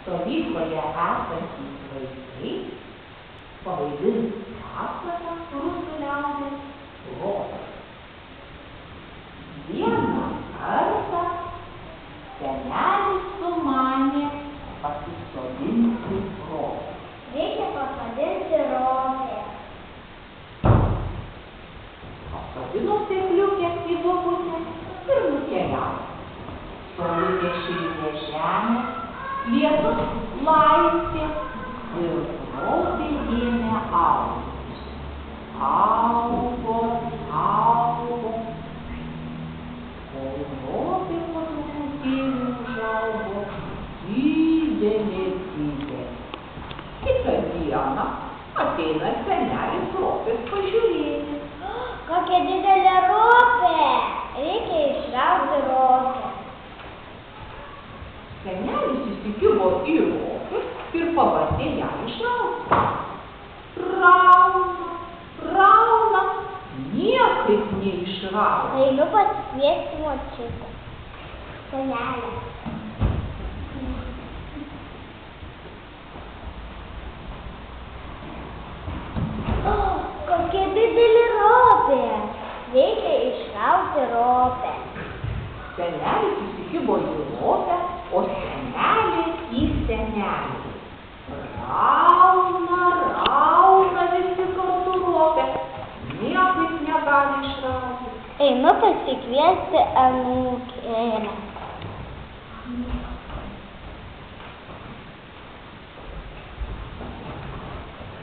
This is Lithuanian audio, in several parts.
Stovykloje esantys vaikai pavaidins pastatą rusų liaudies rotas. Vieną kartą senelis sumanė pasisodinti ropę. Reikia pasodinti ropę. Pasodino sėkliukę į duobutę ir nukeliavo. Saulutė šildė žemę, lietus laistė ir ropė ėmė augti. Augo, augo. Kol ropė po truputėlį užaugo didelė. Kitą dieną ateina senelis ropės pažiūrėti. Kokia didelė ropė! Reikia išrauti ropę. Senelis įsikibo į ropę ir pabandė ją išrauti. Rauna, niekaip neišrauna. Einu pasikviesti močiutę. Senelę. Kokia didelė ropė! Reikia išrauti ropę. Senelis įsikibo į ropę, o senelė į senelį. Rauna visi kartu ropę, niekaip negali išrauti. Einu pasikviesti anūkėlę.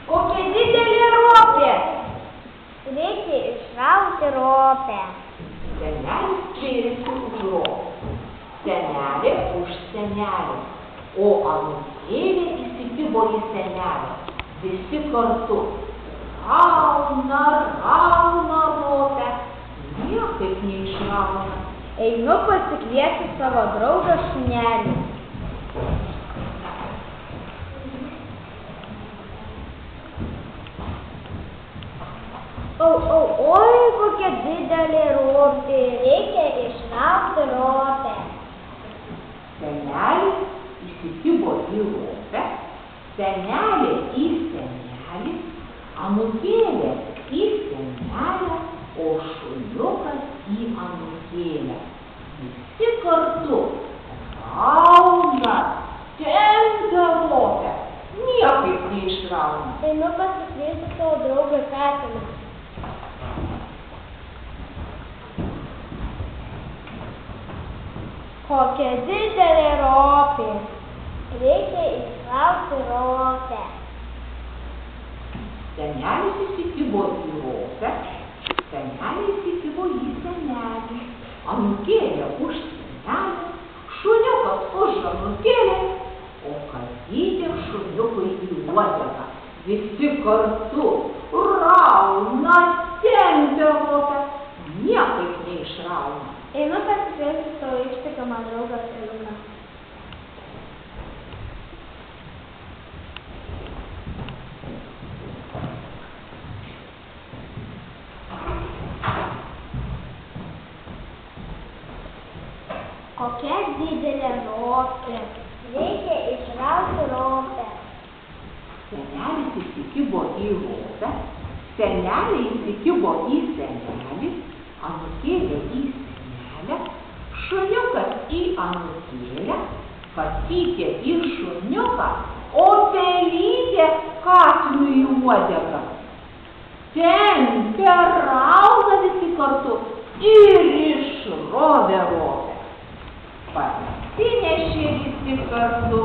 Kokia didelė ropė! Reikia išrauti ropę. Senelis tvėrėsi už ropę, senelė už senelį, o anūkėlė įsikibo į senelę. Visi kartu rauna ropę, niekaip neišrauna. Einu pasikviesti savo draugą šunelį. Oi, kokia didelė ropė! Reikia išrauti ropę. Senelis įsikibo į ropę, senelė į senelį, anūkėlė į senelę, o šuniukas į anūkėlę. Visi kartu rauna, tempia ropę, niekaip neišrauna. Einu pasikviesti savo draugą katiną. Kokia didelė ropė! Reikia išrauti ropę. Senelis įsikibo į ropę, senelė įsikibo į senelį, anūkėlė už senelį, šuniukas už anūkėlę, o katytė šuniukui į uodegą. Visi kartu rauna, tempia ropę, niekaip neišrauna. Einu pasikviesti savo ištikimą draugą Feliuką. Kokia didelė ropė! Reikia išrauti ropę. Senelis įsikibo į ropę, senelė įsikibo į senelį, anūkėlė į senelę, šuniukas į anūkėlę, katytė į šuniuką, o pelytė katinui į uodegą. Tempia, rauna visi kartu ir išrovė ropę. Parsinešė visi kartu